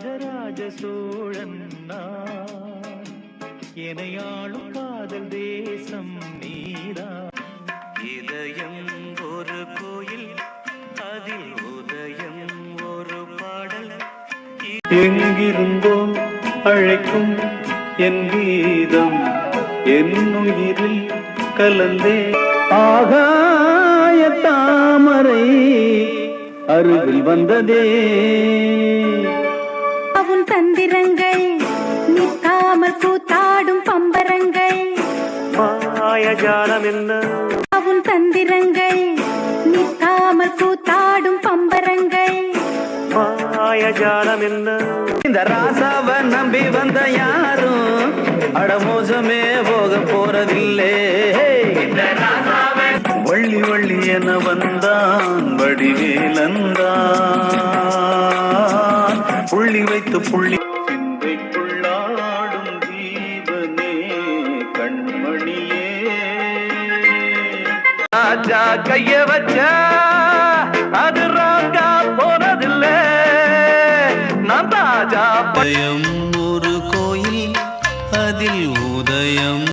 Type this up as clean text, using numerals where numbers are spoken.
ராஜராஜ சோழன் எனையாளும் காதல் தேசம் நீரா. இதயம் ஒரு கோயில், அதில் உதயம் ஒரு பாடல். எங்கிருந்தோ அழைக்கும் என் கீதம் என் உயிரில் கலந்தே. ஆகாய தாமரை அருகில் வந்ததே. அவன் தந்திரங்கள் நிற்காமல் கூத்தாடும் பம்பரங்கள். மாயஜாலம் என்ன அவன் தந்திரங்கள் நிற்காமல் கூத்தாடும் பம்பரங்கள். மாயஜாலம் என்ன. இந்த ராசாவை நம்பி வந்த யாரும் அடமோசமே போக போறதில்லை. வள்ளி வள்ளி என வந்தான் வடிவேலந்தான். புள்ளி வைத்து புள்ளி சிந்தைக்குள்ளாடும் ஜீவனே கண்மணியே. ராஜா கைய வச்சா அது ராஜா போனதில்லை. நான் ராஜா. ஒரு கோயில் அதில் உதயம்